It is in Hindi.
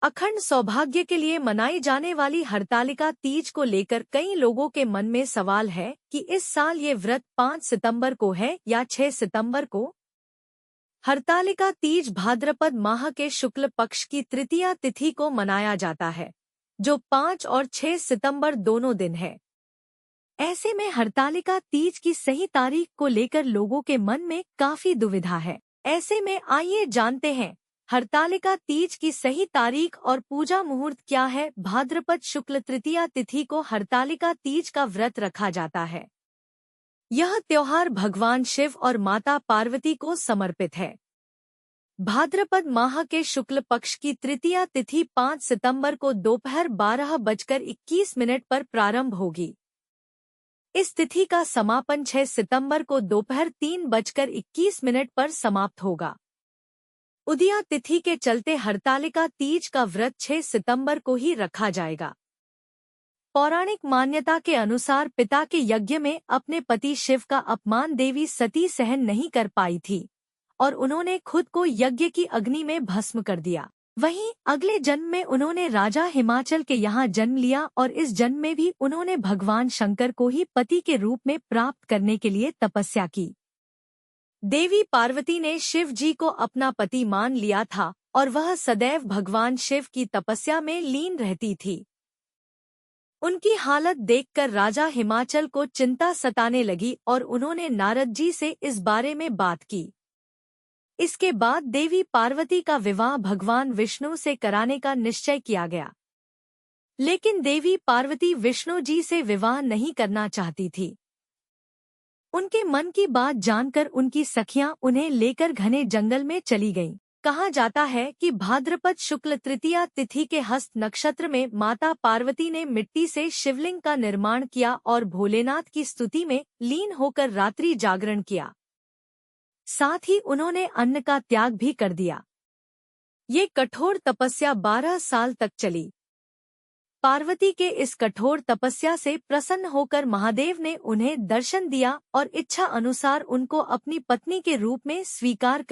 अखंड सौभाग्य के लिए मनाई जाने वाली हरतालिका तीज को लेकर कई लोगों के मन में सवाल है कि इस साल ये व्रत 5 सितंबर को है या 6 सितंबर को। हरतालिका तीज भाद्रपद माह के शुक्ल पक्ष की तृतीया तिथि को मनाया जाता है, जो 5 और 6 सितंबर दोनों दिन है। ऐसे में हरतालिका तीज की सही तारीख को लेकर लोगों के मन में काफी दुविधा है। ऐसे में आइए जानते हैं हरतालिका तीज की सही तारीख और पूजा मुहूर्त क्या है। भाद्रपद शुक्ल तृतीया तिथि को हरतालिका तीज का व्रत रखा जाता है। यह त्योहार भगवान शिव और माता पार्वती को समर्पित है। भाद्रपद माह के शुक्ल पक्ष की तृतीया तिथि 5 सितंबर को दोपहर 12:21 पर प्रारंभ होगी। इस तिथि का समापन 6 सितंबर को दोपहर 3:21 पर समाप्त होगा। उदया तिथि के चलते हरतालिका तीज का व्रत 6 सितंबर को ही रखा जाएगा। पौराणिक मान्यता के अनुसार पिता के यज्ञ में अपने पति शिव का अपमान देवी सती सहन नहीं कर पाई थी और उन्होंने खुद को यज्ञ की अग्नि में भस्म कर दिया। वहीं अगले जन्म में उन्होंने राजा हिमाचल के यहाँ जन्म लिया और इस जन्म में भी उन्होंने भगवान शंकर को ही पति के रूप में प्राप्त करने के लिए तपस्या की। देवी पार्वती ने शिव जी को अपना पति मान लिया था और वह सदैव भगवान शिव की तपस्या में लीन रहती थी। उनकी हालत देखकर राजा हिमाचल को चिंता सताने लगी और उन्होंने नारद जी से इस बारे में बात की। इसके बाद देवी पार्वती का विवाह भगवान विष्णु से कराने का निश्चय किया गया, लेकिन देवी पार्वती विष्णु जी से विवाह नहीं करना चाहती थी। उनके मन की बात जानकर उनकी सखियां उन्हें लेकर घने जंगल में चली गईं। कहा जाता है कि भाद्रपद शुक्ल तृतीया तिथि के हस्त नक्षत्र में माता पार्वती ने मिट्टी से शिवलिंग का निर्माण किया और भोलेनाथ की स्तुति में लीन होकर रात्रि जागरण किया। साथ ही उन्होंने अन्न का त्याग भी कर दिया। ये कठोर तपस्या 12 साल तक चली। पार्वती के इस कठोर तपस्या से प्रसन्न होकर महादेव ने उन्हें दर्शन दिया और इच्छा अनुसार उनको अपनी पत्नी के रूप में स्वीकार कर